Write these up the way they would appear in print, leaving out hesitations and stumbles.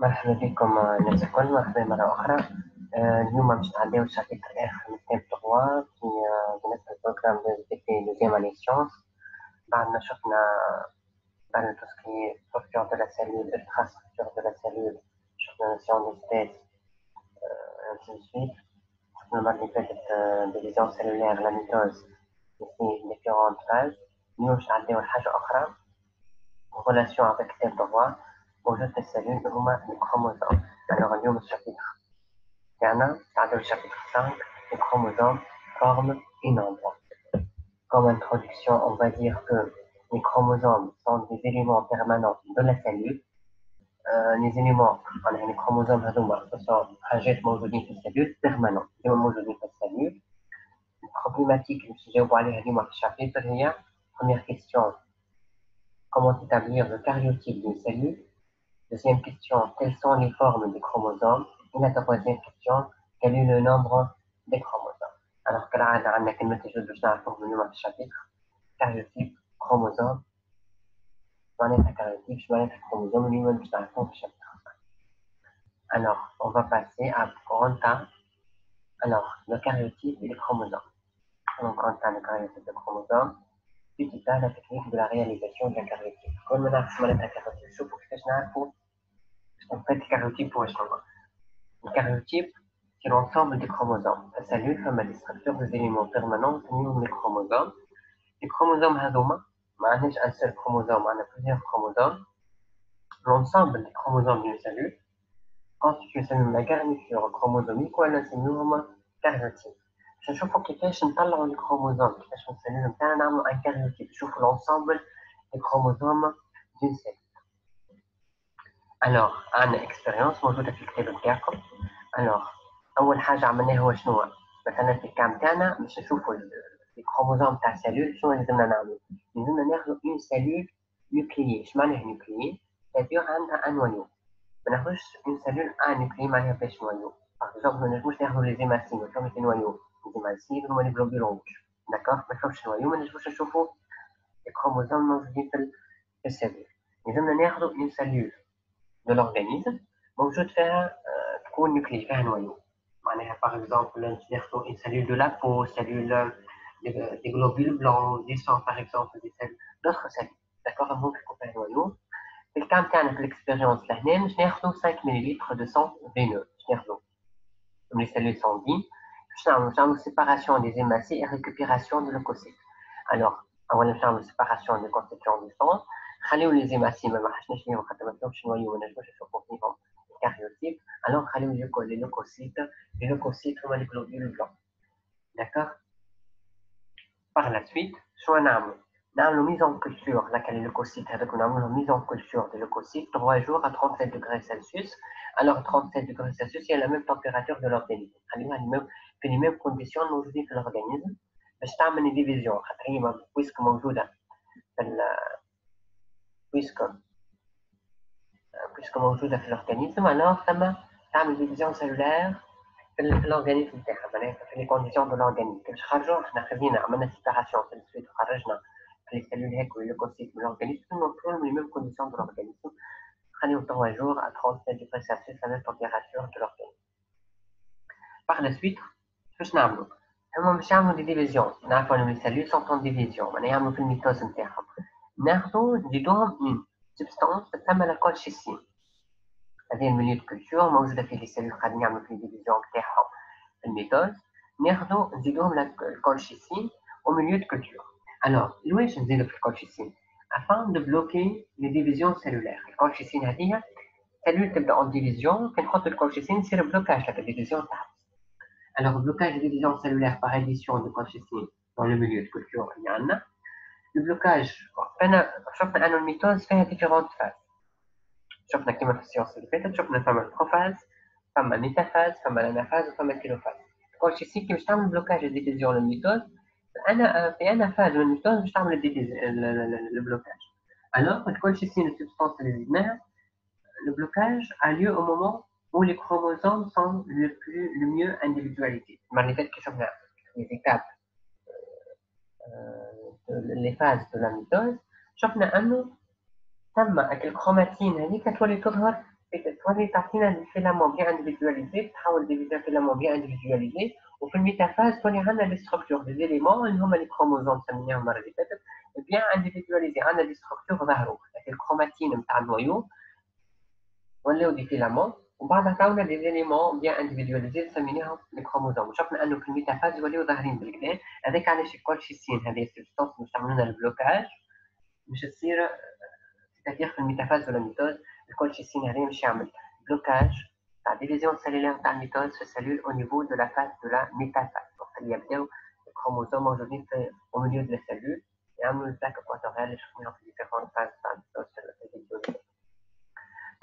مرحبا بكم الناس الكل، مرحبا مرة أخرى. اليوم باش نعديو الشابتر الآخر من كتاب 3 في بالنسبة للبروغرام دو دوزيام أني سيونس. بعد ما شفنا بعد tout ce qui est structure de la cellule, ultrastructure de la cellule, شفنا notion d'espèce, ainsi de suite. شفنا المرة اللي فاتت division cellulaire, la mitose, ici différentes phases. اليوم باش نعديو لحاجة أخرى en relation avec كتاب 3 موجود في السلول هما الكروموزوم. Alors اليوم الشابتر تاعنا تعدو الشابتر 5 les chromosomes forment une ombre. Comme introduction, on va dire que les chromosomes sont des éléments permanents de la cellule. Les éléments, les chromosomes sont حاجات موجودين في السلول permanents, ديما موجودين في السلول. البروبليماتيك اللي باش نجاوبوا عليها اليوم في الشابتر هي première question, comment établir le karyotype d'une cellule. Deuxième question, quelles sont les formes des chromosomes? Et la troisième question, quel est le nombre des chromosomes? Alors que là, on a كلمة جدد باش نعرفوه من اليوم في الشابتر. كاريوتيب، chromosome. معناتها كاريوتيب، شو معناتها chromosome اليوم باش نعرفوه في الشابتر. Alors, on va passer à grand A. Alors, le karyotype et les chromosomes. Donc, grand A, le karyotype et le chromosome. Petit A, la technique de la réalisation de la karyotype. Comme on a fait la karyotype, je trouve que je n'ai en fait, le karyotype pour échanger. Le karyotype, c'est l'ensemble des chromosomes. La cellule forme des structures des éléments permanents tenus les chromosomes. Les chromosomes هذوما ما عندناش un seul chromosome, on a plusieurs chromosomes. L'ensemble des chromosomes d'une cellule constitue la garniture chromosomique ولا نسميوهم karyotype. باش نشوفوا كيفاش نطلعوا الكروموزوم، كيفاش في السلول نتاعنا نعملوا un karyotype، نشوفوا l'ensemble des chromosomes d'une cellule. Alors, عندنا expérience موجودة في الكتاب نتاعكم. Alors, أول حاجة عملناها هو شنو؟ مثلا في الكام تاعنا باش نشوفوا الكروموزوم تاع السلول شنو لازمنا نعملوا؟ لازمنا ناخذوا اون سلول نوكليي. اش معناها نوكليي؟ تادير عندها ان نويو. ما ناخذوش اون سلول ان نوكليي معناها باش نويو. باغ اكزومبل ما نجموش ناخذوا لي زيماسين ولا لي نويو. لي زيماسين هما لي جلوبولون داكوغ، ما نشوفش نويو، ما نجموش نشوفوا الكروموزوم موجودين في السلول. لازمنا ناخذوا اون سلول دو لورغانيزم موجود فيها تكون نوكليي فيها نويو. معناها باغ اكزومبل ناخذوا une cellule de la peau, cellule des globules blancs, du sang par exemple, des cellules d'autres cellules. D'accord, ممكن يكون فيها نويو. في الكام تاعنا في الاكسبيريونس لهنا باش ناخذوا 5 مليلتر دو سون فينو، باش ناخذوا من les cellules sanguines باش نعملوا séparation des hématocytes et récupération de leucocytes. Alors أولا باش نعملوا séparation des constituants du sang، خليو les hématocytes ما حشناش ليهم خاطر ما فيهمش نويو، ما نجموش نشوفوا فيهم الكاريوتيب. Alors خليو les leucocytes هما les globules blancs. D'accord. Par la suite, شنو نعملوا mise en culture laquelle le leucocyte هذاك نعملوا mise en culture de leucocytes 3 jours à 37 degrés Celsius. Alors 37 degrés Celsius il y a la même température de l'organisme. خليوها في les mêmes conditions موجودين في l'organisme باش تعمل ديفيزيون خاطر هي بويسك موجوده في بويسك موجوده في l'organisme. Alors ثم تعمل ديفيزيون cellulaire في l'organisme تاعها، معناها في les conditions de l'organisme. باش خرجوا احنا خذينا عملنا séparation في السويت وخرجنا les cellules هيك واللeucocytes من l'organisme نوصلوا les mêmes conditions de l'organisme. خليهم 3 jours à 37 degrés Celsius la même température de l'organisme. Par la suite باش نعملوا هما باش يعملوا دي ديفيزيون. نعرفوا ان les cellules sont en division، معناها يعملوا في الميتوز نتاعهم. ناخذوا نزيدوهم اون سبستانس تسمى لا كولشيسين. هذه الميليو دو كولتور موجوده في لي سيلول قاعدين يعملوا في ديفيزيون تاعهم في الميتوز. ناخذوا نزيدوهم لا كولشيسين au milieu de culture. Alors, لواش نزيدوا في الكولشيسين؟ afin de bloquer les divisions cellulaires. الكولشيسين هذه cellule تبدا en division، كي نحط الكولشيسين يصير بلوكاج لك الديفيزيون تاعها. Alors, blocage des divisions cellulaires par addition de colchicine dans le milieu de culture, il y en a. Le blocage, شفنا أن الميتوز فيها différentes phases. شفنا كما في السيونس اللي فاتت، شفنا فما البروفاز، فما الميتافاز، فما الانافاز، وفما الكيلوفاز. الكولشيسين كي باش تعمل بلوكاج الديفيزيون للميتوز، في أنا فاز من الميتوز باش تعمل البلوكاج. Alors, الكولشيسين السبستانس اللي زدناها، le blocage a lieu au moment où les chromosomes sont le mieux individualisés. Manifeste que sur les étapes, les phases de la mitose, شفنا أنه تم الكروماتين هذيك تولي تظهر تولي تعطينا الفيلامون بيان انديفيدواليزي، تحول دي فيلامون بيان انديفيدواليزي، وفي الميتافاز تولي عندنا لي ستركتور دي زيليمون اللي هما لي كروموزوم سميناهم المره اللي فاتت بيان انديفيدواليزي، عندنا لي ستركتور ظهروا الكروماتين نتاع النويو ولاو دي فيلامون، ومن بعد عطاونا دي زيليمون بيان انديفيدواليزي سميناهم لي كروموزوم، وشفنا انه في الميتافاز ولاو ظاهرين بالكدا. هذاك علاش الكولشيسين هذه سبستانس باش تعمل لنا البلوكاج باش تصير c'est-à-dire في الميتافاز ولا الميتوز الكولشيسين هذا باش يعمل blocage la division cellulaire de la mitose se cellule au niveau de la phase de la métastase. Donc, il y a bien les chromosomes aujourd'hui au milieu de la cellule et un plaque équatoriale et je dans différentes phases de la mitose sur la cellule.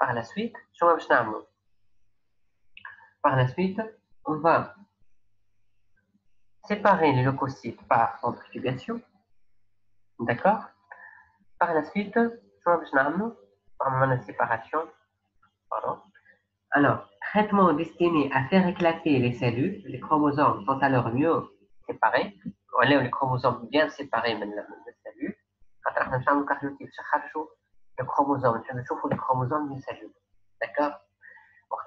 Par la suite, par la suite, on va séparer les leucocytes par centrifugation. D'accord? Par la suite, par la séparation, pardon. Alors, traitement destiné à faire éclater les cellules, les chromosomes sont alors mieux séparés. On a les chromosomes bien séparés de la cellule. Quand on a un cariotype, le chromosome, on les chromosomes d'une cellule. D'accord?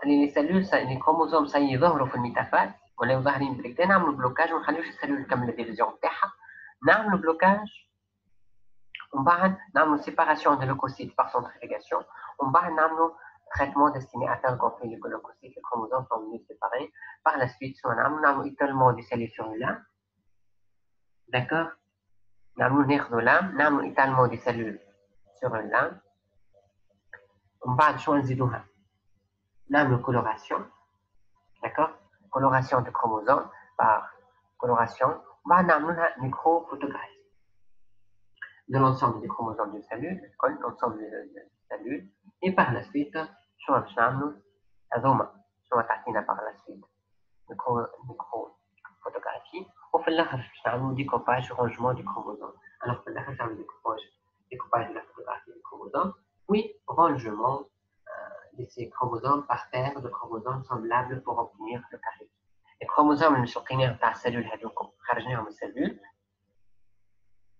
Les cellules, les chromosomes, ça y est, dans le métaphase. On a un blocage, on a les cellules comme la division. On a un blocage. On va avoir une séparation de leucocytes par centrifugation. On va avoir un traitement destiné à faire gonfler les leucocytes, les chromosomes sont mieux séparés. Par la suite, on a un étalement des cellules sur une lame. D'accord? On a un nerf de lame, on a un étalement des cellules sur une lame. On va choisir une coloration. D'accord? Coloration de chromosomes par coloration. On va avoir une microphotographie de l'ensemble des chromosomes d'une cellule, l'ensemble des cellules, et par la suite, je vais par la suite microphotographie, ou faire le découpage, rangement du chromosome. Alors, pour le découpage de la photographie du chromosome, puis rangement de ces chromosomes par paire de chromosomes semblables pour obtenir le carré. Les chromosomes اللي شقيناهم تاع السلول هذوكم خرجناهم من السلول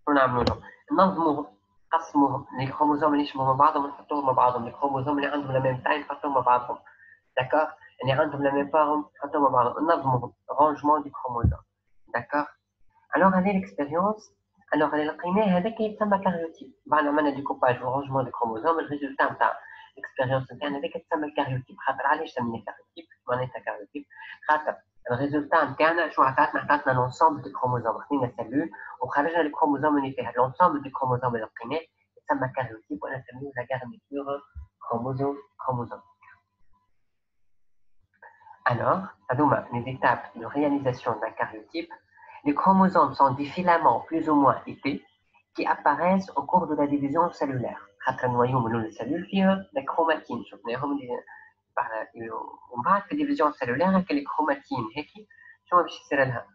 ونعملوا لهم ننظموهم نقسموهم لي كروموزوم اللي يشبهوا مع بعضهم ونحطوهم مع بعضهم، لي كروموزوم اللي عندهم لا ميم تاي نحطوهم مع بعضهم، داكور، اللي عندهم لا ميم بارون نحطوهم مع بعضهم، ننظموهم رونجمون دي كروموزوم، داكور. الوغ هذه الاكسبيريونس، الوغ اللي لقيناه هذاك يتسمى كاريوتيب، بعد عملنا ديكوباج ورونجمون دي كروموزوم، الريزلتا نتاع الاكسبيريونس نتاعنا هذاك يتسمى الكاريوتيب. خاطر علاش سميناه كاريوتيب؟ معناتها كاريوتيب خاطر الريزلتا نتاعنا شو عطاتنا لونسومبل دي كروموزوم، خدينا سلول وخرجنا الكروموزوم اللي فيها لونسومبل دي كروموزوم اللي لقيناه يتسمى كاريوتيب، ولا نسميه لا garniture chromosome. Alors, هذوما les étapes de réalisation d'un karyotype. Les chromosomes sont des filaments plus ou moins épais qui apparaissent au cours de la division cellulaire. خاطر النويو من السلول فيها la chromatine، شفناهم ومن بعد في الديفيزيون سيلولير هكا لي كروماتين هيك شنو باش يصير لها؟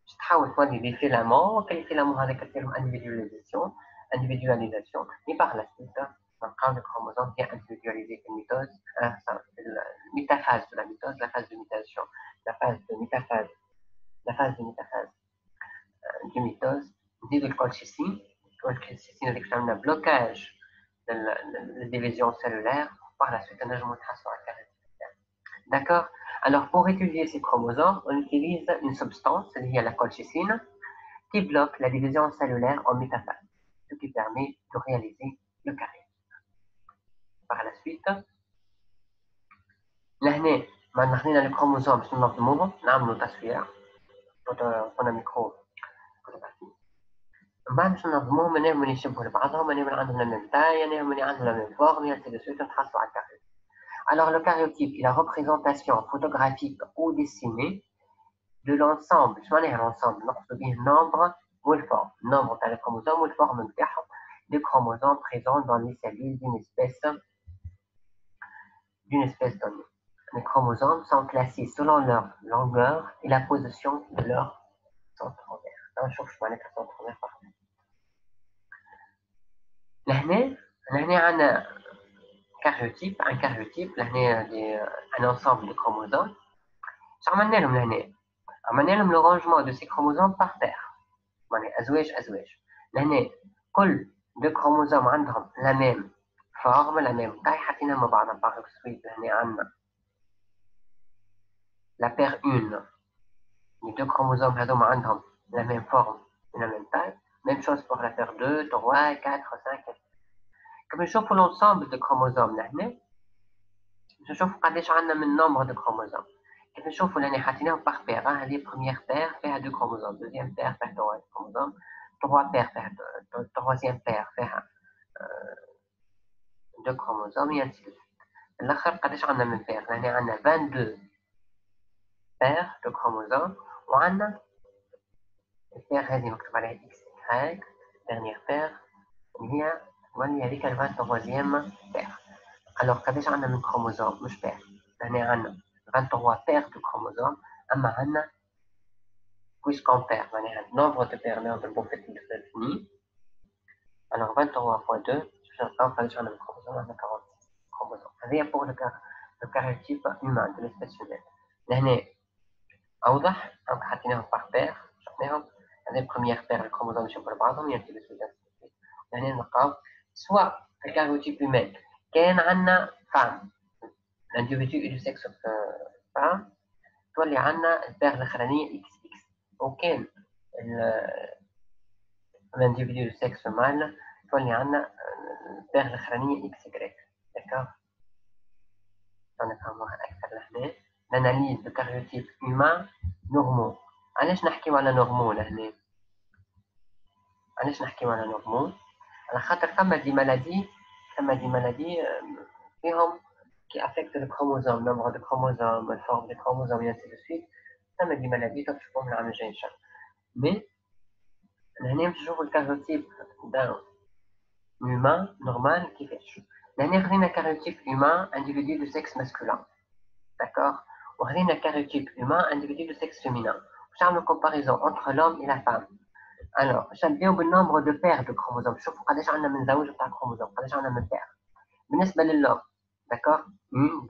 باش تحاول تولي دي فيلامون، وكل الفيلامون هذاك ديرهم انديفيدواليزاسيون اي باغ لا سويت نلقاو لي كروموزوم بيان انديفيدواليزي في الميتوز، في الميتافاز de la mitose, la phase de mutation, la phase de métaphase du mitose. نزيدو الكولشيسين هذيك تعملنا بلوكاج للديفيزيون سيلولير، par la suite نجمو نحصلو على الكاريوتيب. D'accord? Alors, pour étudier ces chromosomes, on utilise une substance, liée à la colchicine, qui bloque la division cellulaire en métaphase, ce qui permet de réaliser le carré. Par la suite, لهنا ما نخلينا les chromosomes باش ننظموهم، نعملوا تصوير فونا ميكرو فوتوغرافي، من بعد باش ننظموهم منهم اللي يشبهوا لبعضهم، منهم اللي عندهم لا ميم تاي، منهم اللي عندهم لا ميم فورم، et ainsi de suite نحصلوا على الكاري. Alors, le karyotype est la représentation photographique ou dessinée de l'ensemble. Je vais l'ensemble, le nombre ou le forme. Nombre des chromosomes ou le forme des chromosomes présents dans les cellules d'une espèce donnée. Les chromosomes sont classés selon leur longueur et la position de leur centromère. Un centromère parfait. Là, un karyotype, un ensemble de chromosomes. عملنا لهم le rangement de ces chromosomes par paire. أزواج. لهنا كل deux chromosomes عندهم la même forme, la même taille, حطينا مع بعضها par suite هنا عندنا la paire 1 les deux chromosomes هذوما عندهم la même forme et la même taille. Même chose pour la paire 2, 3, 4, 5. كما نشوفوا l'ensemble de chromosomes لهنا نشوفوا قداش عندنا من nombre de chromosomes. كيف نشوفوا لأن حطيناهم par paire. هذه première paire فيها 2 chromosomes, deuxième paire فيها 3 chromosomes, 3 paires فيها troisième paire فيها 2 chromosomes et ainsi de suite. الآخر قداش عندنا من paire؟ لأن عندنا 22 paires de chromosomes وعندنا البير هذه مكتوب عليها x y dernière paire اللي هي هذيك ال 23e paire. alors قداش عندنا من chromosomes مش paire؟ هنا عندنا 23 paires de chromosomes أما عندنا puisqu'on perd معناها nombre de paires نضربو في الثاني. alors 23 fois 2 باش نلقاو قداش عندنا من chromosomes عندنا 46 chromosomes. هذه pour le cariotype humain de l'espèce humaine. لهنا أوضح دونك حطيناهم par paire شفناهم. هذه première paire الكروموزوم يشبهوا بعضهم ينتهي بسهولة. يعني نلقاو سواء في الكاروتيب humain كان عندنا فام l'individu du sexe فام تولي عندنا البير الأخرانية اكس اكس وكان l'individu du sexe mâle تولي عندنا البير الأخرانية اكس اكريك. داكوغ نفهموها أكثر لهنا. l'analyse de cariotype humain normaux. علاش نحكيو على نورمو لهنا؟ علاش نحكيو على نورمو؟ على خاطر ثم دي مالادي فيهم كي افكت الكروموزوم نومبر دو كروموزوم الفورم دو كروموزوم اي انسي دو سويت. ثم دي مالادي تشوفوهم العام الجاي ان شاء الله. مي لهنا باش نشوفو الكاروتيب دان هيومان نورمال كيفاش. لهنا خدينا كاروتيب هيومان انديفيدو دو سكس ماسكولان داكوغ وخدينا كاروتيب هيومان انديفيدو دو سكس فيمينان باش نعملو كومباريزون انتر لوم اي لا فام. Alors, باش نبداو بالنومبر دو بير دو كروموزوم. شوفوا قداش عندنا من زوج تاع كروموزوم قداش عندنا من بير. بالنسبة للأم داكوغ 1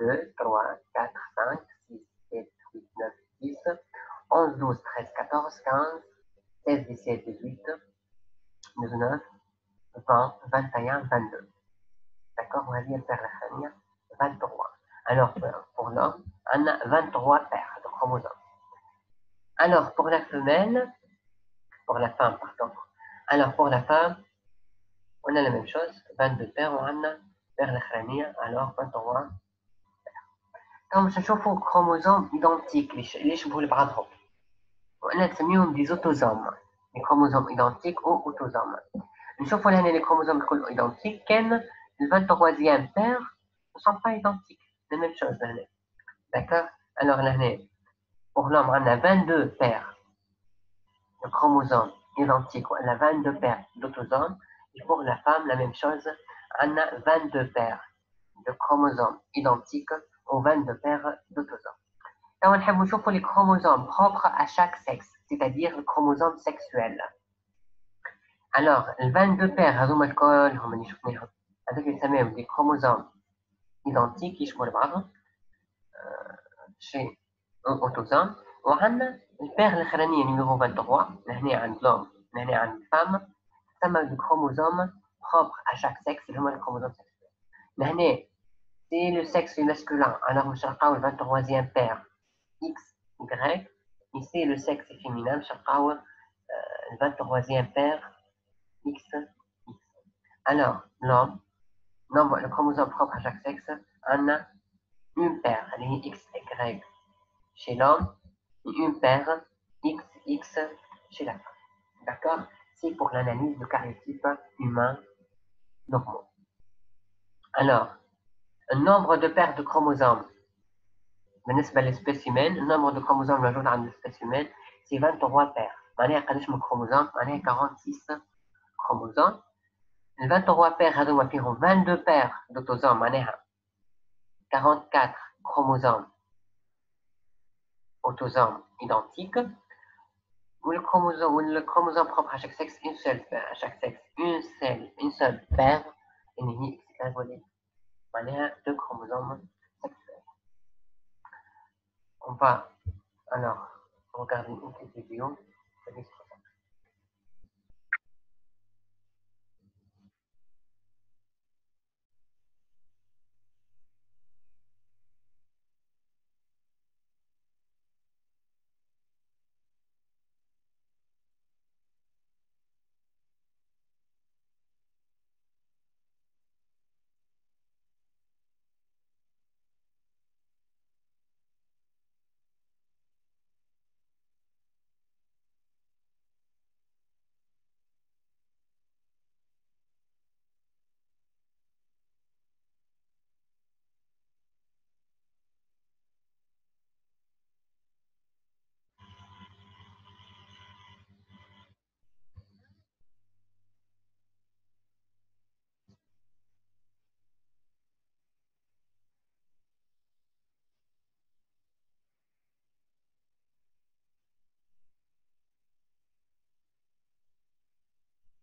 2 3 4 5 6 7 8 9 10 11 12 13 14 15 16 17 18 19 20 21 22 داكوغ وهذه البير الأخرانية 23. Alors, pour l'homme عندنا 23 بير دو كروموزوم. Alors, pour la femelle pour la femme, pardon. Alors, pour la femme, on a la même chose, 22 paires, on a paire الأخرانية, alors 23 paires. Donc, باش نشوفوا chromosomes identiques اللي يشبهوا لبعضهم. وأنا نسميهم des autosomes. Les chromosomes identiques ou autosomes. نشوفوا لهنا les chromosomes الكل identiques كان le 23e paire ne sont pas identiques. La même chose لهنا. D'accord? Alors لهنا pour l'homme, on a 22 paires de chromosomes identiques, on a 22 paires d'autosomes. Et pour la femme, la même chose, on a 22 paires de chromosomes identiques ou 22 paires d'autosomes. On va voir les chromosomes propres à chaque sexe, c'est-à-dire le chromosome sexuel. Alors, les 22 paires, avec des chromosomes identiques qui sont chez un autosome. وعندنا البير الأخرانية numéro 23 لهنا عند l'homme لهنا عند الفام تسمى بالchromosome propre à chaque sexe اللي هما الchromosomes sexuels. لهنا c'est le sexe masculin alors باش نلقاو le 23e paire X Y. Ici le sexe féminin باش نلقاو le 23e paire X X. Alors l'homme le chromosome propre à chaque sexe عندنا une paire اللي هي X Y chez l'homme et une paire XX chez la femme. D'accord? C'est pour l'analyse de cariotype humain normaux. Alors, un nombre de paires de chromosomes. بالنسبة للespèce humaine, le nombre de chromosomes موجود عند l'espèce humaine, c'est 23 paires. معناها قداش من chromosomes؟ معناها 46 chromosomes. Les 23 paires هذوما فيهم 22 paires d'autosomes معناها 44 chromosomes autosomes identiques. Ou le chromosome propre à chaque sexe, une seule paire, à chaque sexe, une seule paire, et manière deux chromosomes sexuels. On va alors regarder une petite vidéo.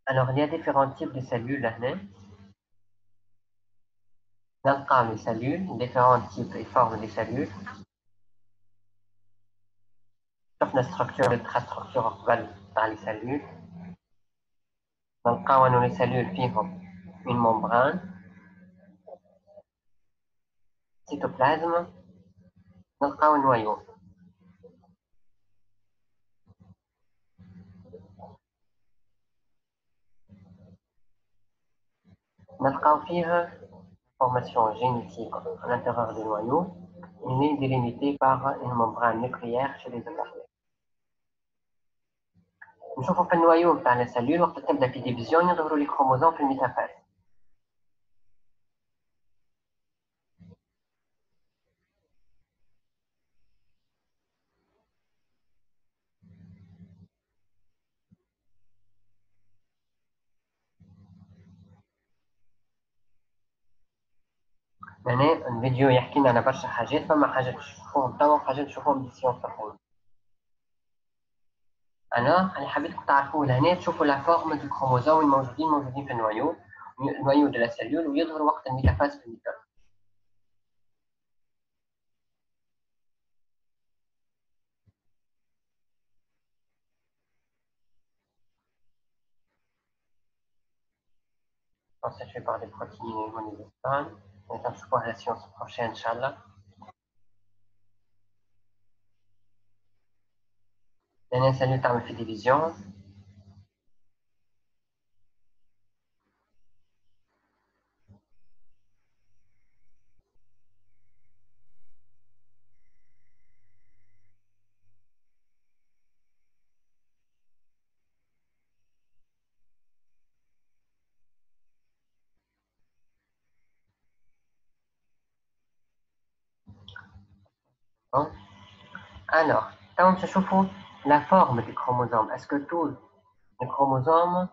Alors, il y a différents types de cellules هنا. نلقى les cellules, différents types et formes des cellules. شفنا structure التراستركتور قبل تاع les cellules. نلقاو انه les cellules فيهم une membrane, cytoplasme, نلقاو النويو. نلقاو فيها formation génétique à l'intérieur du noyau. Il est délimité par une membrane nucléaire chez les eucaryotes. نشوفوا في النويو نتاع السلول وقت تبدا في ديفيزيون يظهروا لي كروموزوم في الميتافاز. هنا الفيديو يحكي لنا على برشا حاجات، فما حاجات تشوفوهم توا وحاجات تشوفوهم بالسيونس اخرين. انا حبيتكم تعرفوا لهنا تشوفوا لا فورم دو كروموزوم الموجودين في النويو دو لا سيلول ويظهروا وقت الميتافاز في الميتوز. constitué par des protéines monoglobales. On va voir la séance prochaine, Inch'Allah. L'année salut تعمل في division. Bon. Alors, quand on se chauffe la forme du chromosome, est-ce que tous les chromosomes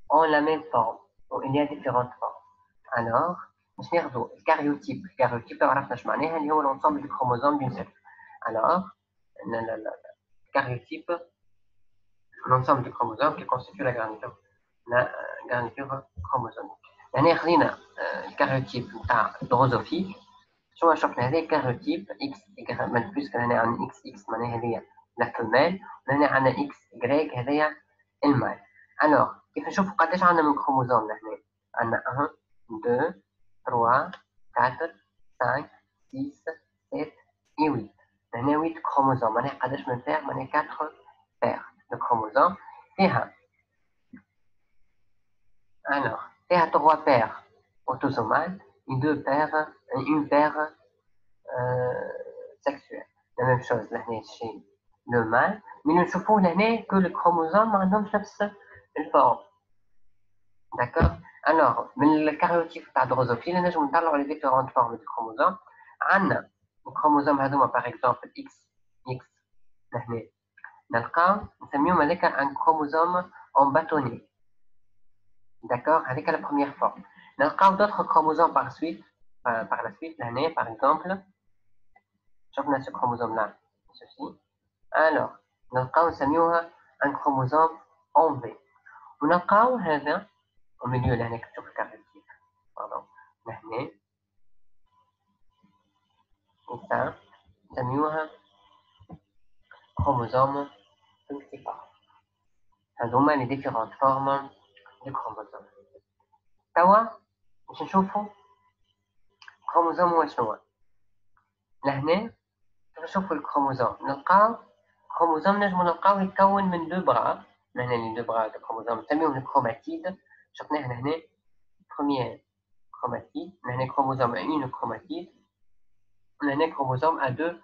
ont la même forme ou il y a différentes formes? Alors, le karyotype. Le karyotype, c'est l'ensemble du chromosome d'une cellule. Alors, le karyotype, l'ensemble du chromosome qui constitue la garniture chromosomique. يعني خلينا الكاريوتيب نتاع الدروزوفيل. شو شفنا هذا كاريوتيب اكس من بلس كان هنا عندنا اكس اكس معناها هذيا لا فيميل، وهنا عندنا اكس يغريك هذايا المال. الوغ كيف نشوفوا قداش عندنا من كروموزوم لهنا؟ عندنا 1 2 3 4 5 6 7 et 8. لهنا 8 كروموزوم، معناها قداش من بير؟ معناها 4 بير دو كروموزوم. فيها alors, paire 3 paires autosomales et 2 paires, une paire sexuelle. La même chose là chez le mâle, mais nous ne là que le chromosome عندهم نفس الفورم. D'accord? Alors, من الكاريوتيب تاع الدروزوفيل نجمو نطلعوا les différentes formes du chromosome. عندنا الكروموزوم هذوما par exemple X X لهنا نلقاو نسميهم هذاك un chromosome en bâtonnet. D'accord, avec la première forme. Dans le cas d'autres chromosomes par la suite, l'année, par exemple, je ce chromosome-là, ceci. Alors, dans le cas où c'est un chromosome en V. Dans le cas où هذا au milieu l'année que tu caractérise, pardon, l'année, et ça, c'est chromosome principal. هذوما les différentes formes du chromosome. توا باش نشوفوا chromosome هو شنو. لهنا نشوفوا الكروموزوم نلقاو كروموزوم نجمو نلقاو يتكون من دو برا. هنا لي دو برا دو كروموزوم نسميهم الكروماتيد. شفناه هنا بروميير كروماتيد، هنا كروموزوم اون كروماتيد، هنا كروموزوم ا دو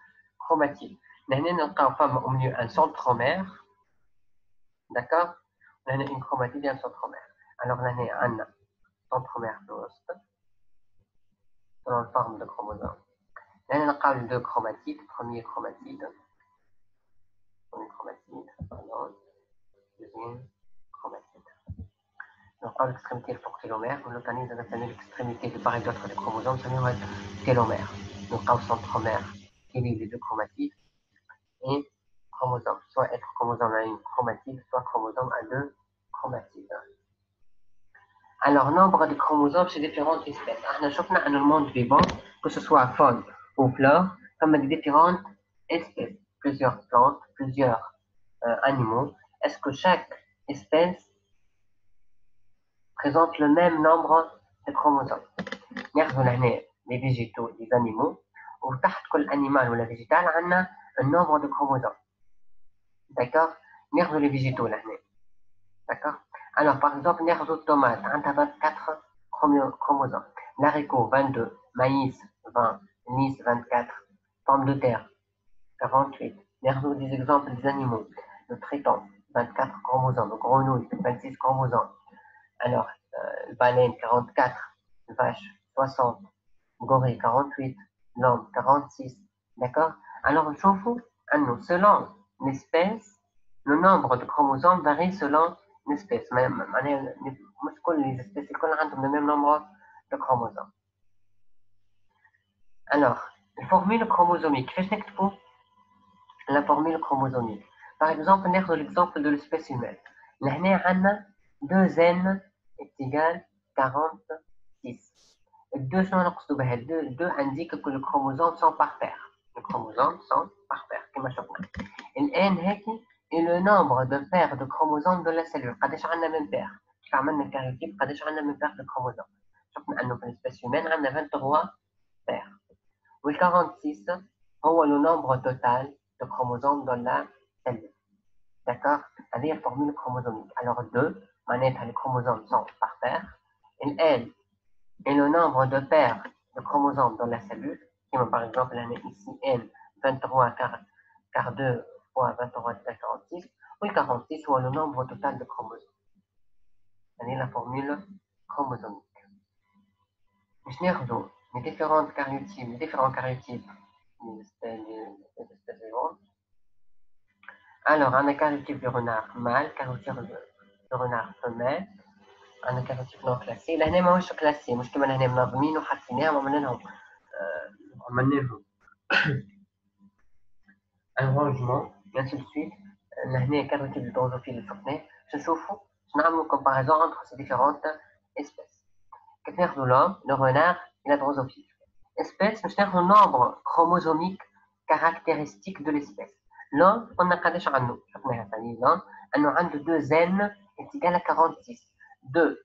كروماتيد. هنا نلقاو فما او ميو ان سنترومير. داكور، هنا اون كروماتيد et un centromère. Alors هنا عندنا centromère في الوسط selon la forme de chromosome. هنا نلقاو les deux chromatides, premier chromatide, chromatide, pardon, deuxième chromatide. Donc, par l'extrémité le télomère, l'organisme va donner l'extrémité de part et d'autre des chromosomes, ça va être télomère. Donc, au centromère, il y a les deux chromatides et chromosomes. Soit être chromosome à une chromatide, soit chromosome à deux chromatides. Alors, nombre de chromosomes chez différentes espèces. On شفنا أن le monde vivant, que ce soit faune ou flore, comme différentes espèces, plusieurs plantes, plusieurs animaux. Est-ce que chaque espèce présente le même nombre de chromosomes? ناخذوا لهنا les végétaux, les animaux, وتحت كل animal ولا végétal عندنا un nombre de chromosomes. D'accord? ناخذوا les végétaux لهنا. D'accord? Alors, par exemple, ناخذوا الtomate, عندها 24 chromosomes. L'haricot, 22. Maïs, 20. Lys, 24. Pomme de terre, 48. ناخذوا des exemples des animaux. Le triton, 24 chromosomes. Le grenouille, 26 chromosomes. Alors, baleine, 44. Vache, 60. Gorille, 48. L'homme, 46. D'accord? Alors, selon l'espèce, le nombre de chromosomes varie selon l'espèce. مش كل les espèces يكون عندهم le même nombre de chromosomes. Alors, la formule chromosomique. كيفاش نكتبوا la formule chromosomique? Par exemple, ناخذ l'exemple de l'espèce humaine. لهنا عندنا 2n est égal 46. 2 شنو نقصدوا بها؟ 2 indique que les chromosomes sont par paire. Les chromosomes sont par paire كما شفنا. الان هيك est le nombre de paires de chromosomes de la cellule. قداش عندنا من paire؟ كيف عملنا الكاريوتيب قداش عندنا من paire de chromosomes؟ شفنا انه في الاسبيس humaine عندنا 23 paires. وال 46 هو le nombre total de chromosomes dans la cellule. D'accord? هذه la formule chromosomique. Alors 2 معناتها les chromosomes sont par paire. N est le nombre de paires de chromosomes dans la cellule, qui par exemple ici N 23 car 2 fois 23 égale 46, ou le 46 soit le nombre total de chromosomes. C'est la formule chromosomique. Je n'ai les différents cariotypes des espèces vivantes. Alors, on a cariotype du renard mâle, cariotype du renard femelle, on a cariotype non classé. Là, on a classé, مش كمان هنا منظمين وحاطينهم وعملنا لهم un rangement, et ainsi de suite. هنا cariotype du drosophile اللي شفناه. نشوفوا نعملوا comparaison entre ces différentes espèces. كيف ناخذوا l'homme, le renard et la drosophile. Espèce, مش ناخذوا nombre chromosomique caractéristique de l'espèce. L'homme, on a قداش عنده؟ شفناها ثاني l'homme, انه عنده 2n est égal à 46. 2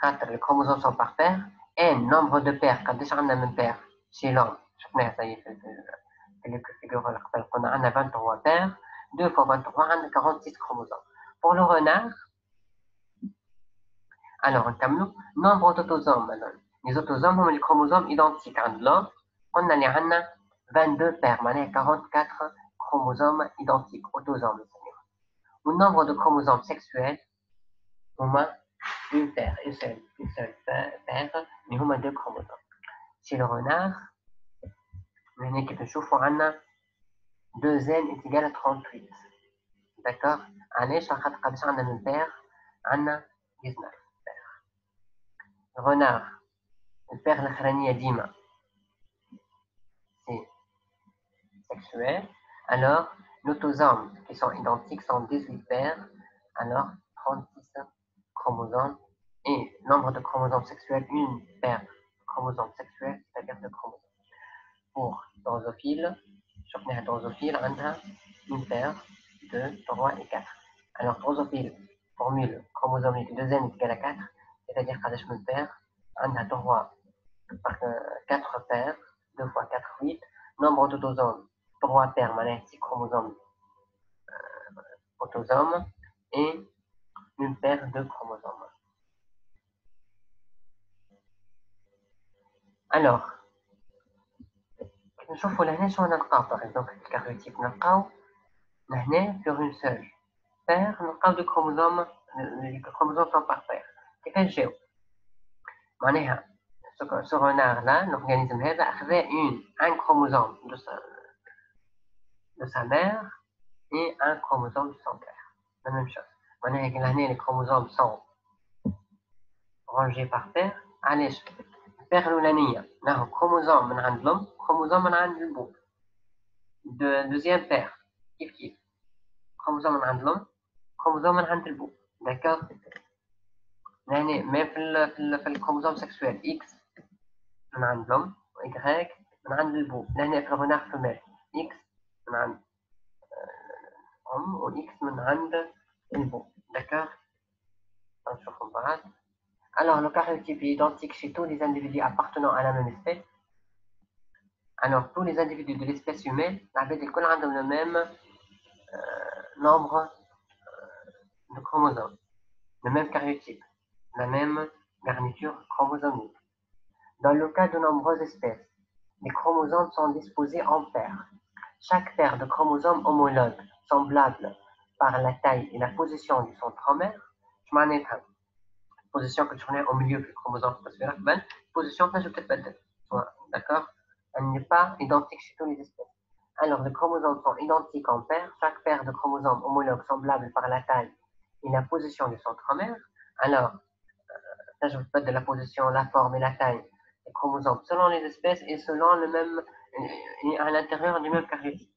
خاطر les chromosomes sont par paire. n nombre de paires قداش عندنا من paires chez l'homme؟ شفناها ثاني في الفيجور اللي قبل قلنا عندنا 23 paires. 2 fois 23 عندنا 46 chromosomes. Pour le renard, alors نكملوا nombre d'autosomes maintenant. Les autosomes هم les chromosomes identiques عند l'homme. قلنا اللي عندنا 22 paires معناها 44 chromosomes identiques autosomes. Le nombre de chromosomes sexuels هما une paire, une seule paire, mais هما 2 chromosomes. Chez le renard, هنا كيف نشوفوا عندنا 2n est égal à 38. D'accord? علاش؟ خاطر قداش عندنا من paire؟ عندنا 19 paires. renard, الباire الأخرانية ديما c'est sexuel. Alors, l'autosomes qui sont identiques sont 18 paires, alors 36 chromosomes. Et nombre de chromosomes sexuels, une paire de chromosomes sexuels, c'est-à-dire de chromosomes. Pour drosophile, شفنا drosophile عندها une paire, 2, 3 et 4. Alors drosophile, formule chromosomique 2n est égal à 4, c'est-à-dire قداش من paire عندها 3 par 4 paires, 2 fois 4, 8. Nombre d'autosomes, 3 paires, 6 chromosomes autosomes et une paire de chromosomes. Alors, نشوفوا لهنا شنو نلقاو par exemple الكاريوتيب نلقاو لهنا sur une seule paire نلقاو دو chromosomes, les chromosomes sont par paire. كيفاش جاو؟ معناها ce renard là, l'organisme هذا أخذ un chromosome de sa mère et un chromosome de son père. La même chose. معناها que لهنا les chromosomes sont rangés par paire. علاش؟ الباire الأولانية ناخذ chromosome من عند الأم chromosome من عند البو. Deuxième paire كيف chromosome من عند الأم chromosome من عند البو. D'accord? يعني ما في الكروموسوم سexuel X من عند الأم و Y من عند البو. لهنا في الغناء femelle X من عند الأم و X من عند البو. D'accord. نشوفهم بعد. Alors, le karyotype est identique chez tous les individus appartenant à la même espèce. Alors, tous les individus de l'espèce humaine, ont le même nombre de chromosomes, le même karyotype, la même garniture chromosomique. Dans le cas de nombreuses espèces, les chromosomes sont disposés en paires. Chaque paire de chromosomes homologues, semblables par la taille et la position du centromère, je m'en ai position que tu connais au milieu du chromosome, parce que la position, je peut-être pas d'accord. Elle n'est pas identique chez toutes les espèces. Alors, les chromosomes sont identiques en paires. Chaque paire de chromosomes homologues semblables par la taille et la position du centromère. Alors, ça, je ne veux pas de la position, la forme et la taille des chromosomes selon les espèces et selon le même, et à l'intérieur du même karyotype.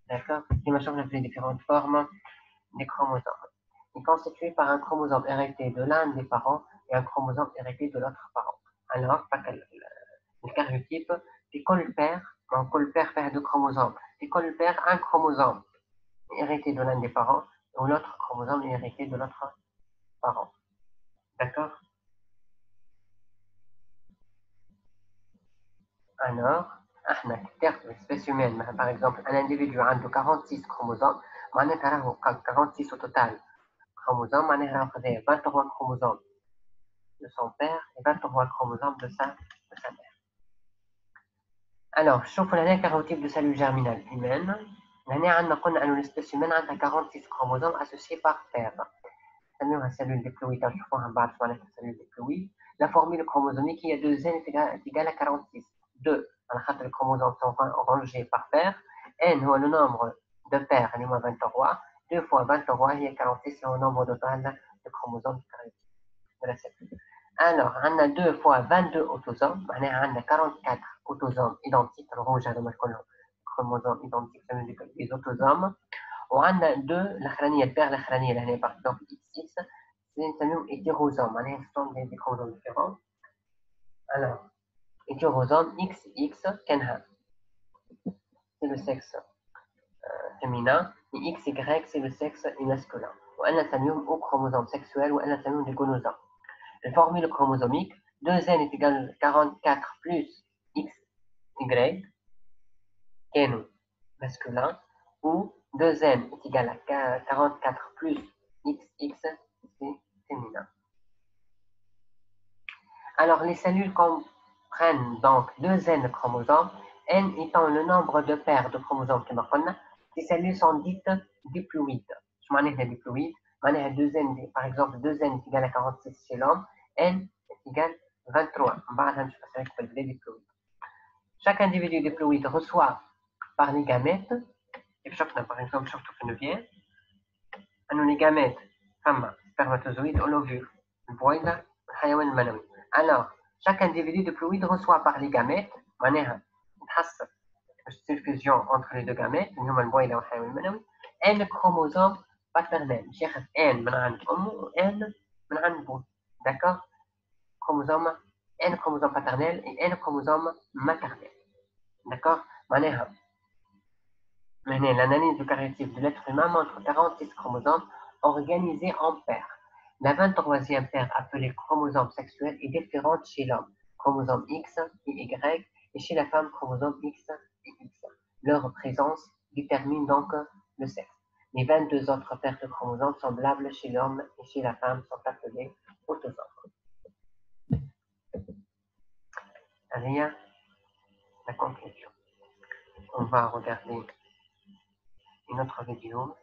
D'accord. Qui change les différentes formes des chromosomes. Il est constitué par un chromosome hérité de l'un des parents et un chromosome hérité de l'autre parent. Alors, le karyotype, c'est paire de chromosomes. C'est paire un chromosome hérité de l'un des parents ou l'autre chromosome hérité de l'autre parent. D'accord. Alors, l'espèce humaine, par exemple, un individu a 46 chromosomes, 46 au total chromosomes, 23 chromosomes de son père et 23 chromosomes de sa mère. Alors, chauffe l'année karyotype de cellule germinale humaine. L'année a l'espèce humaine a 46 chromosomes associés par paire. La cellule diploïde, cellule diploïde. La formule chromosomique, il y a 2 n est égal à 46. 2, les chromosomes sont rangés par paire. N, le nombre de paires, il y a 23. 2 fois 23, il y a 46, c'est le nombre total de chromosomes de la cellule. Alors, on a 2 fois 22 autosomes, on a 44 autosomes identiques, le rouge a le chromosome identique, ça veut dire des autosomes. On a 2, la paire, par exemple, XX, c'est un hétérosome, ce sont des chromosomes différents. Alors, hétérosome XX, c'est le sexe féminin, et XY, c'est le sexe masculin. On a au chromosome sexuel, ou on a des gonosomes. La formule chromosomique, 2n est égal à 44 plus XY, N masculin, ou 2n est égal à 44 plus XX, c'est féminin. Alors, les cellules comprennent donc 2n chromosomes, n étant le nombre de paires de chromosomes que nous connaissons. Ces cellules sont dites diploïdes. Je m'en ai des diploïdes. Par exemple, 2n est égal à 46 chez l'homme, n est égal à 23. Chaque individu diploïde reçoit par les gamètes, par exemple, surtout que nous vient, les gamètes, femme, spermatozoïde ou l'ovule, le boïda, le hayawan manawi. Alors, chaque individu diploïde reçoit par les gamètes, c'est une fusion entre les deux gamètes, le boïda ou le hayawan manawi, un chromosome paternel. N من ou N من d'accord. Chromosome, N chromosome paternel et N chromosome maternel. D'accord. L'analyse du karyotype de l'être humain montre 46 chromosomes organisés en paires. La 23e paire, appelée chromosome sexuel, est différente chez l'homme, chromosome X et Y, et chez la femme, chromosome X et X. Leur présence détermine donc le sexe. Les 22 autres paires de chromosomes semblables chez l'homme et chez la femme sont appelées autosomes. Allez, la conclusion. On va regarder une autre vidéo.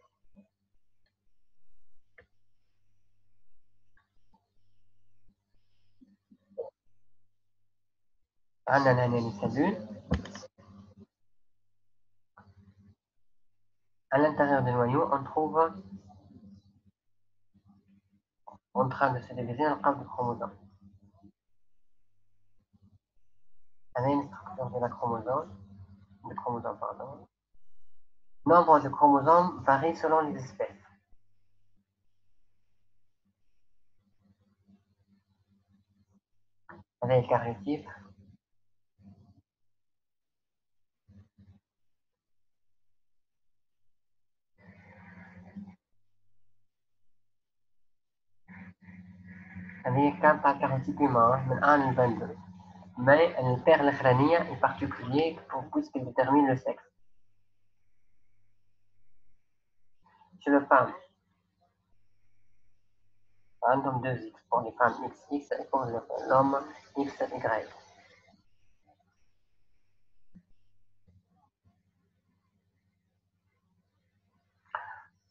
On analyse les cellules. À l'intérieur du noyau, on trouve en train de se diviser un camp de chromosomes. Avec une structure de la chromosome, pardon. Nombre de chromosomes varie selon les espèces. هذا الكاريوتيب. هذه كان تاع الكاريوتيب humain من 1 ل 22. Mais le père l'Akhrania est particulier puisqu'il détermine le sexe. Chez les femmes, random 2x pour les femmes XX et pour l'homme XY.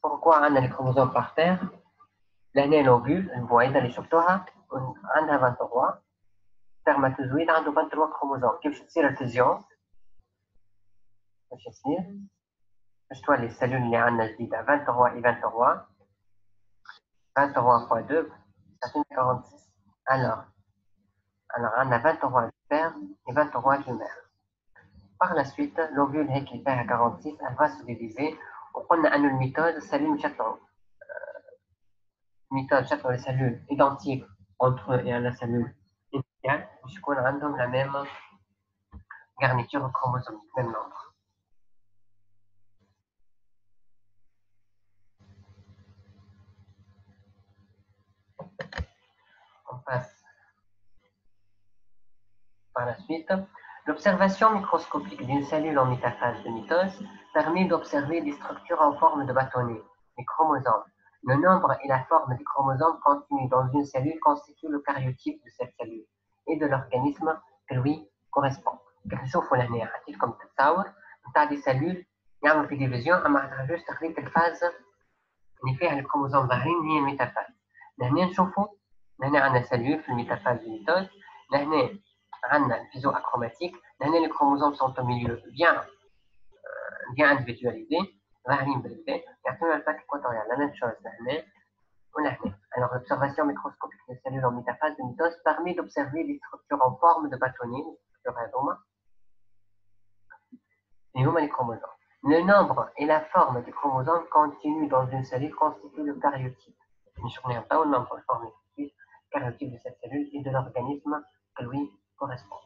Pourquoi on a les chromosomes par paire? لهنا l'ovule, البويضة اللي شفتوها عندها 23 spermatozoïde عنده 23 chromosomes. كيفاش تصير الفيزيون؟ باش يصير باش تولي السلول اللي عندنا جديدة 23 et 23 23 fois 2 ça fait 46. Alors on a 23 pères et 23 femelles. Par la suite, l'ovule qui fait 46, elle va se diviser. On a une méthode, cellule château. Méthode château les cellules identiques entre eux et la cellule initiale, puisqu'on a la même garniture chromosomique, même nombre. On passe par la suite. L'observation microscopique d'une cellule en métaphase de mitose permet d'observer des structures en forme de bâtonnet, les chromosomes. Le nombre et la forme des chromosomes contenus dans une cellule constituent le karyotype de cette cellule et de l'organisme qui lui correspond. كنشوفوا لهنا عطيتكم التصاور نتاع دي سيلول يعملوا في ديفيزيون اما عندهاش تخليط الفاز اللي فيها الكروموزوم ظاهرين هي الميتافاز. لهنا نشوفوا لهنا عندنا سيلول في الميتافاز du mitose. لهنا عندنا الفيزو اكروماتيك. لهنا les chromosomes sont au milieu bien individualisés ظاهرين بالبي يعطيونا الباك équatorial. La même chose لهنا ولهنا. Alors l'observation microscopique des cellules en métaphase de mitose permet d'observer les structures en forme de bâtonnet, les structures les chromosomes. Le nombre et la forme des chromosomes contenus dans une cellule constituent le karyotype. Je ne reviens pas au nombre et forme du karyotype de cette cellule et de l'organisme qui lui correspond.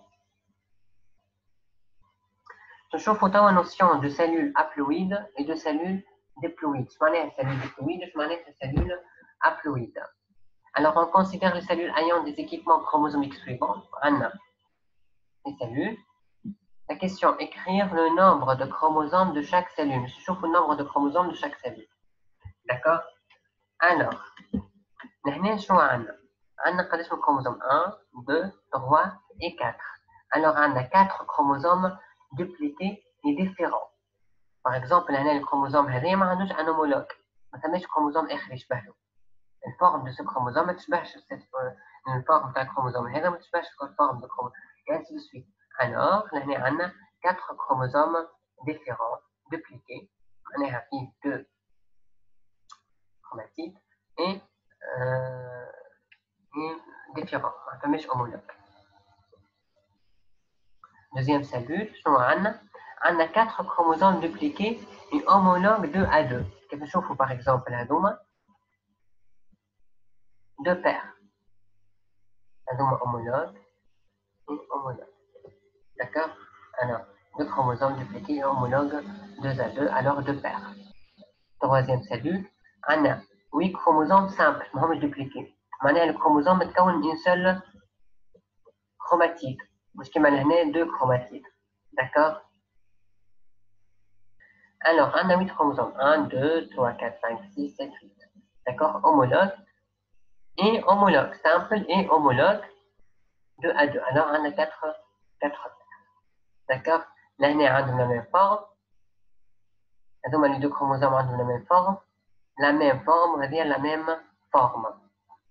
Je chauffe autant la notion de cellules haploïdes et de cellules diploïdes. Je m'en ai une cellule diploïde, je m'en ai une cellule haploïde. Alors, on considère les cellules ayant des équipements chromosomiques suivants. Anna, les cellules. La question, écrire le nombre de chromosomes de chaque cellule. Je chauffe le nombre de chromosomes de chaque cellule. D'accord? Alors, nous avons chromosome 1, 2, 3 et 4. Alors, on a 4 chromosomes dupliqués et différents. Par exemple, le chromosome هذا ما عندوش un homologue. ما ثماش chromosome آخر يشبهه. La forme de ce chromosome ما تشبهش la forme d'un chromosome هذا ما تشبهش la forme de chromosome. Et ainsi de suite. Alors, là, on a 4 chromosomes différents, dupliqués. On a 2 chromatides et différents. On a homologue. Deuxième cellule, on a 4 chromosomes dupliqués et homologues 2 à 2. Quelque chose, par exemple, la doma, 2 paires. La doma homologue et homologue. D'accord? Alors, 2 chromosomes dupliqués et homologues 2 à 2, alors 2 paires. Troisième cellule, on a 8 chromosomes simples, mais dupliqués. Maintenant, le chromosome est une seule chromatide. Parce qu'il y a 2 chromatides. D'accord? Alors, on a 8 chromosomes. 1, 2, 3, 4, 5, 6, 7, 8. D'accord? Homologue. Et homologue. Simple et homologue 2 à 2. Alors, on a 4. D'accord? Là, on a la même forme. Les 2 chromosomes ont la même forme. La même forme, on va dire la même forme.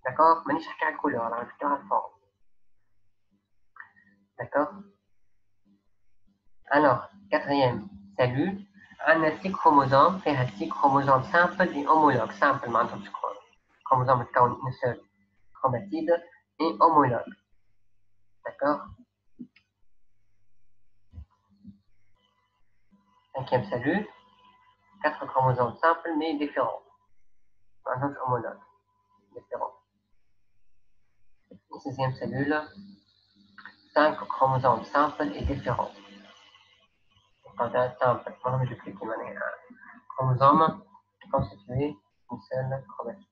D'accord? Mais je ne sais pas la couleur, alors je la forme. D'accord? Alors, quatrième cellule, on a 6 chromosomes, c'est 6 chromosomes simples et homologues. Simple, maintenant, je crois. Chromosome est une seule chromatide et homologue. D'accord? Cinquième cellule, 4 chromosomes simples mais différents. Maintenant, homologue. Différents. Et sixième cellule, 5 chromosomes simples et différents. Quand un simple chromosome constitué d'une seule chromatine.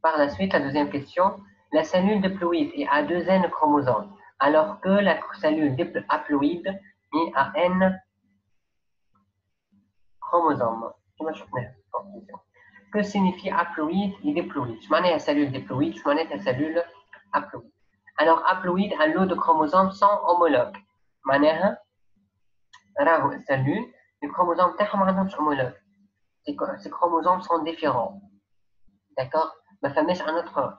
Par la suite, la deuxième question, la cellule diploïde est à 2 N chromosomes, alors que la cellule haploïde est à N chromosomes. Que signifie haploïde et diploïde? Je m'en ai la cellule diploïde, je m'en ai la cellule haploïde. Alors, haploïde, un lot de chromosomes sont homologues. معناها راهو السلول الكروموزوم تاعهم ما عندهمش homologue. Ces chromosomes sont différents. D'accord? Ma famille a un autre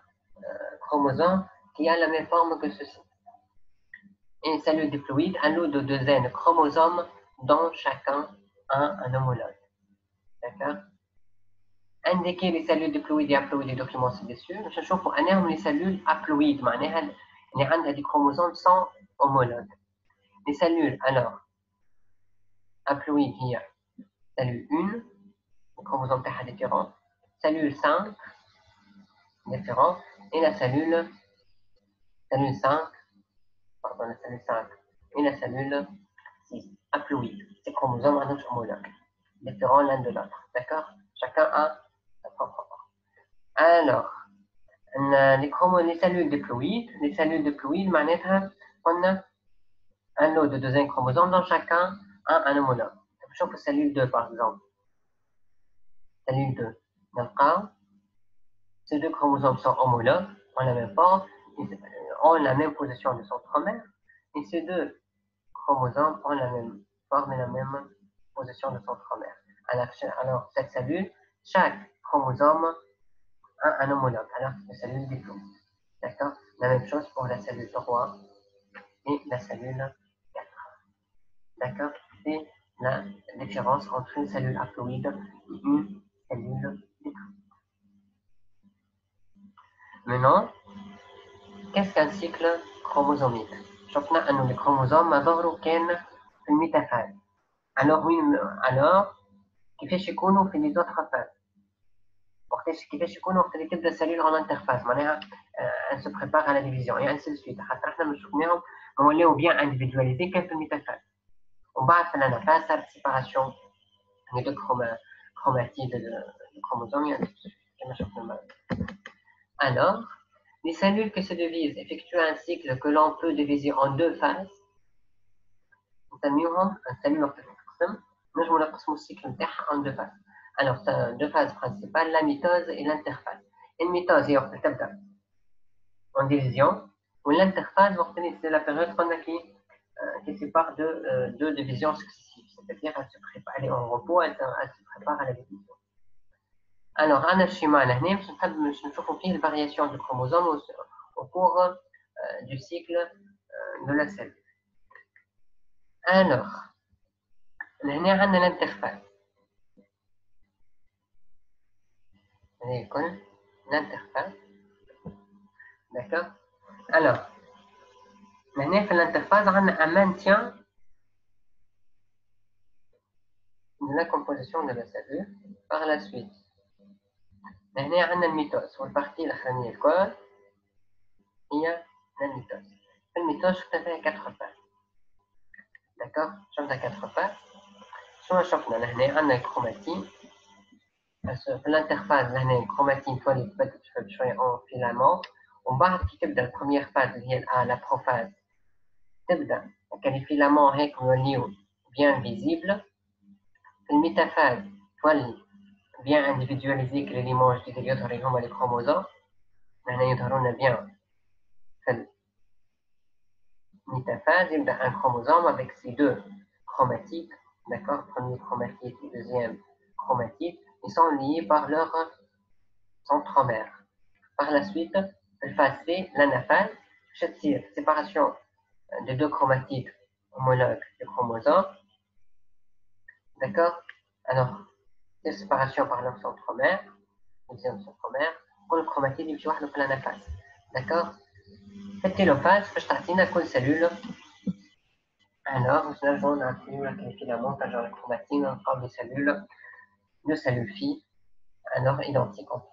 chromosome qui a la même forme que ceci. Et une cellule diploïde, un lot de 2 N chromosomes dont chacun a un homologue. D'accord? Indiquer les cellules diploïdes et haploïdes des documents ci-dessus. Je cherche pour un les cellules haploïdes, معناها اللي عندها des chromosomes sans homologue. Les cellules, alors, haploïdes, il y a cellule 1, le chromosome تاعها différent, cellule 5, différent, et la cellule 5, pardon, la cellule 5, et la cellule 6, haploïde. Ces chromosomes ont homologues, différents l'un de l'autre. D'accord? Chacun a sa propre forme. Alors, les cellules diploïdes, معناتها on a un lot de 2 chromosomes dont chacun a un homologue. Pour la cellule 2 par exemple. Cellule 2. Ces 2 chromosomes sont homologues, ont la même forme, ont la même position de centromère, et ces 2 chromosomes ont la même forme et la même position de centromère. Alors, cette cellule, chaque chromosome a un homologue, alors que la cellule diploïde. D'accord? La même chose pour la cellule 3 et la cellule 4. D'accord? C'est la différence entre une cellule haploïde et une cellule diploïde. Maintenant, qu'est-ce qu'un cycle chromosomique? شفنا أن les chromosomes ما ظهروا كان في الميتافاز. Alors كيفاش يكونوا في les autres phases؟ كيفاش يكونوا وقت اللي تبدا السلول en interphase معناها elle se prépare à la division et ainsi de suite. حتى احنا ما شفناهم ولاو bien individualisés كان في الميتافاز. ومن بعد في الانافاز صارت séparation les deux chromatides de chromosomes et ainsi de suite. كما شفنا. Alors, les cellules qui se divisent effectuent un cycle que l'on peut diviser en 2 phases. نسميهم السلول وقت تتقسم نجمو نقسمو السيكل نتاعها en 2 phases. Alors, 2 phases principales, la mitose et l'interphase. Une mitose هي وقت تبدا en division ou l'interphase وقت اللي c'est la période qui sépare de 2 divisions successives. C'est-à-dire elle se prépare, elle est en repos, elle se prépare à la division. Alors, أنا الشيما هنا باش نشوفوا فيه الفاريation du chromosome au cours du cycle de la cellule. Alors, هنا عندنا l'interphase. L'interphase. D'accord? Alors, هنا في l'interphase عندنا un maintien de la composition de la cellule par la suite. هنا عندنا الميتوز والبارتي الأخرانية الكل هي الميتوز. في الميتوز شفنا فيها 4 phases. D'accord? شفنا 4 phases. شنو شفنا هنا عندنا الكروماتين. في الانترفاز هنا الكروماتين تولي تبدل شوية en filament. ومن بعد كي تبدا البروميير فاز اللي هي لا بروفاز تبدا كان الفيلامون هيك يوليو bien visible. في الميتافاز تولي bien individualisé que l'élément جديد يظهر اللي هما les chromosomes. هنا يظهرون bien في الميتافاز يبدا un chromosome avec ces 2 chromatides. D'accord? Premier chromatide et deuxième chromatide. Ils sont liés par leur centromère. Par la suite, la phase C, l'anaphase, c'est-à-dire séparation des 2 chromatides homologues du chromosome. D'accord? Alors, c'est séparation par leur centromère, deuxième centromère, pour le chromatide يمشي وحده في l'anaphase. D'accord? Cette télophase, باش تعطينا كل cellule. Alors, nous allons نعطيو الفيلامون تاع le chromatine نلقاو des cellules, 2 cellules filles, alors identiques entre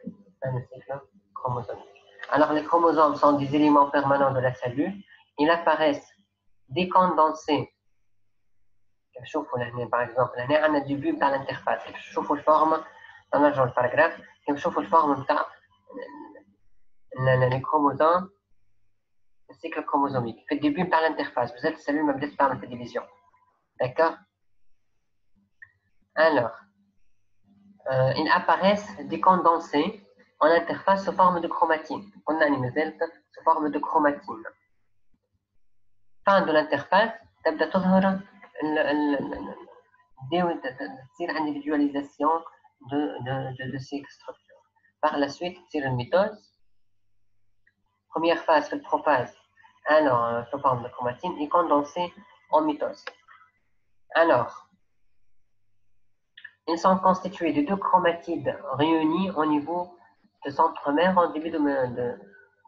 eux. Le cycle chromosomique. Alors, les chromosomes sont des éléments permanents de la cellule ils apparaissent décondensés. Par exemple, on a un début de l'interface. Je vous forme dans le paragraphe. Je vous forme les chromosomes, le cycle chromosomique. Le début de l'interface. Vous êtes cellule, mais vous êtes par la division. D'accord? Alors, ils apparaissent décondensés en interface sous forme de chromatine. On a une sous forme de chromatine. Fin de l'interface, تبدأ تظهر تصير individualisation de ces structures. Par la suite, c'est une mitose. Première phase, c'est prophase. Alors, sous forme de chromatine et condensée en mitose. Alors, ils sont constitués de deux chromatides réunies au niveau de centromère en début de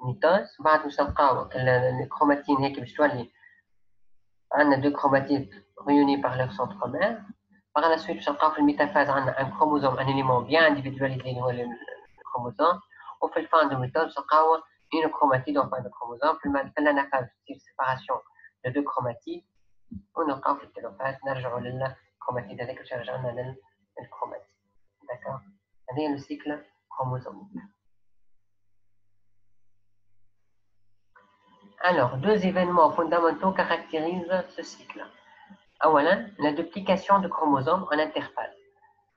mitose. بعد باش نلقاو الكروماتين هيك باش تولي عندنا deux chromatides réunis par leur centromère. Par la suite, باش نلقاو في الميتافاز عندنا un chromosome, un élément bien individualisé اللي هو الكروموسوم. وفي الفان دو ميتود باش نلقاو une chromatide en fin de chromosome. في الاناphase تصير séparation de deux chromatides. ونلقاو في التيلوفاز نرجعوا للكروماتيد هذاك باش يرجع لنا للكروماتيد. D'accord? هذا le cycle chromosomique. Alors, deux événements fondamentaux caractérisent ce cycle. La duplication de chromosomes en interphase,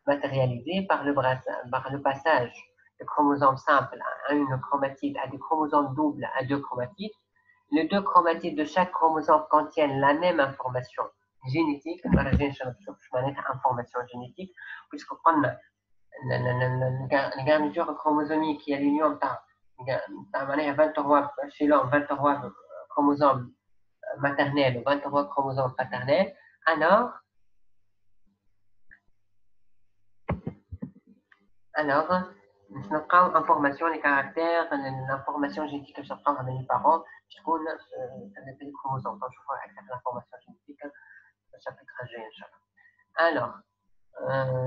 matérialisée par le passage de chromosomes simples à une chromatide à des chromosomes doubles à deux chromatides. Les deux chromatides de chaque chromosome contiennent la même information génétique, information génétique, puisqu'on a la garniture chromosomique qui a l'union de 23 chez l'homme, 23 chromosomes maternels ou 23 chromosomes paternels. Alors, nous avons information, les caractères, l'information génétique que j'apprends à mes parents, je connais les chromosomes. Donc, je vois l'information génétique, chapitre G. Alors,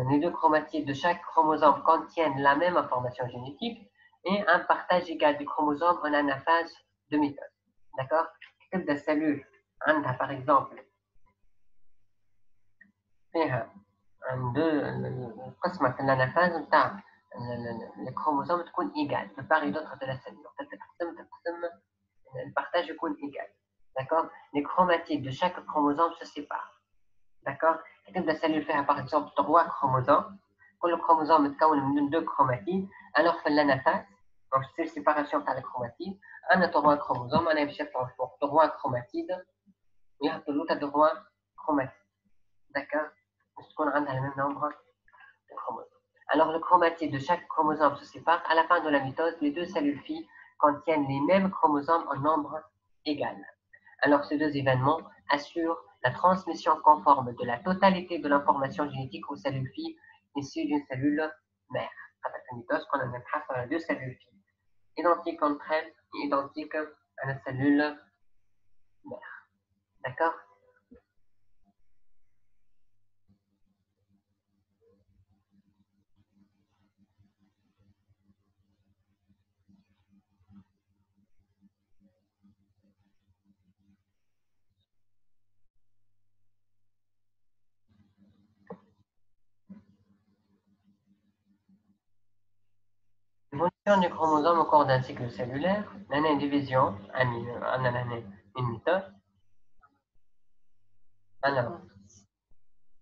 les deux chromatides de chaque chromosome contiennent la même information génétique et un partage égal du chromosome en anaphase de mitose. D'accord? Type de cellule, par exemple, قسمة الاناphase نتاع الكروموسوم تكون ايجال de part et d'autre de la cellule. تقسم le partage يكون égal. D'accord? Les chromatides de chaque chromosome se séparent. D'accord? تبدا cellule فيها par exemple 3 chromosomes. كل chromosome متكون من 2 chromatides. Alors في الاناphase donc c'est séparation تاع الكروماتيد. انا 3 chromosomes انا باش يطلعوا فوق 3 chromatides ويهبطوا له 3 chromatides. D'accord? تكون عندها le même nombre de chromosomes. Alors, le chromatide de chaque chromosome se sépare. À la fin de la mitose, les deux cellules filles contiennent les mêmes chromosomes en nombre égal. Alors, ces deux événements assurent la transmission conforme de la totalité de l'information génétique aux cellules filles issues d'une cellule mère. Avec la mitose, on a même deux cellules filles identiques entre elles et identiques à la cellule mère. D'accord? L'évolution du chromosome au cours d'un cycle cellulaire, l'année division, une mitose. Alors,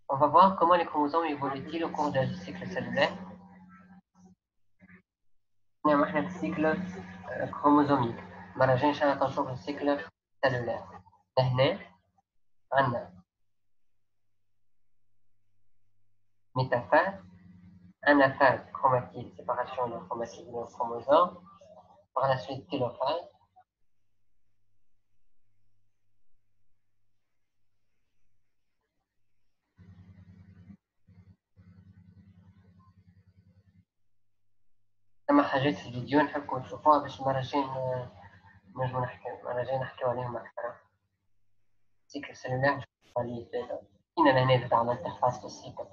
on va voir comment les chromosomes évoluent-ils au cours d'un cycle cellulaire. On a un cycle chromosomique. مرة إن شاء الله نشوف الcycle cellulaire. هنا عندنا métaphase, anaphase, chromatide, séparation de chromatide de chromosome. Par la suite, télophase. ثم حاجات في الفيديو نحبكم تشوفوها باش مرة جاي نجمو نحكيو عليهم أكثر. cycle cellulaire, je vais aller faire une année dans l'interface de cycle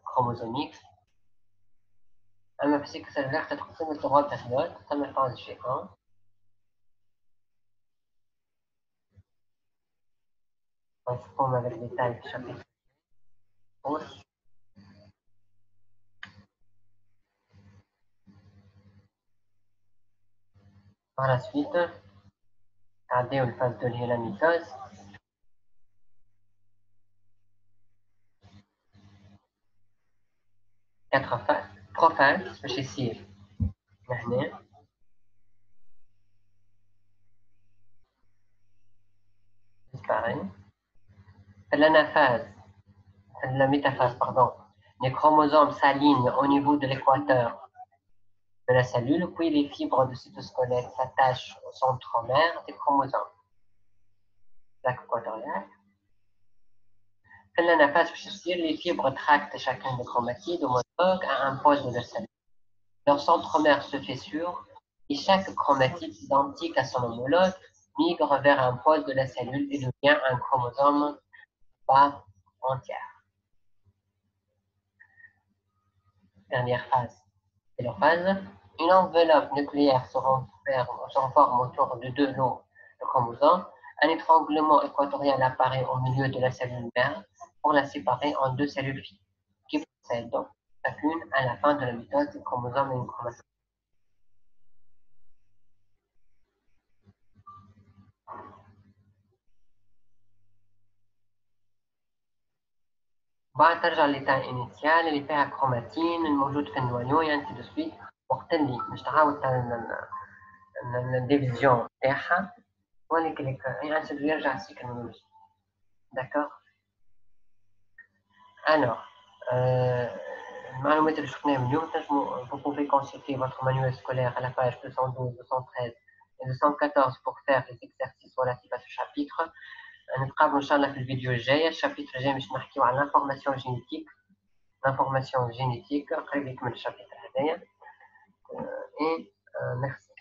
chromosomique. أما في cycle cellulaire تتقسم ل 3 périodes. Première phase G1. On avec le détail du chapitre 11. Par la suite, regardez une phase de la mitose. 3 phases باش يصير لهنا. disparaît. La métaphase, pardon. Les chromosomes s'alignent au niveau de l'équateur de la cellule, puis les fibres de cytosquelette s'attachent au centromère des chromosomes. Plaque équatoriale. l'anaphase les fibres tractent chacune des chromatides homologues à un pôle de la cellule. Leur centromère se fissure et chaque chromatide identique à son homologue migre vers un pôle de la cellule et devient un chromosome pas entière. Dernière phase. Télophase. Une enveloppe nucléaire se renforme autour de deux lots de chromosomes. Un étranglement équatorial apparaît au milieu de la cellule mère pour la séparer en deux cellules filles, qui possèdent donc chacune à la fin de la mitose des chromosomes et une chromosome. بعد ترجع للإيتا initial اللي فيها كروماتين الموجود في النويو يعني دو سويت وقت اللي مش تعاود الديفيزيون تاعها ولكن يعني يرجع السيكل مونولوجي. D'accord. Alors, المعلومات اللي شفناها اليوم vous pouvez consulter votre manuel scolaire à la page 212, 213 et 214 pour faire les exercices relatifs à ce chapitre. نتقابلوا ان شاء الله في الفيديو الجاي. الشابتر الجاي باش نحكيو على الانفورماسيون جينيتيك قريب يكمل الشابتر هذايا. اي ميرسي.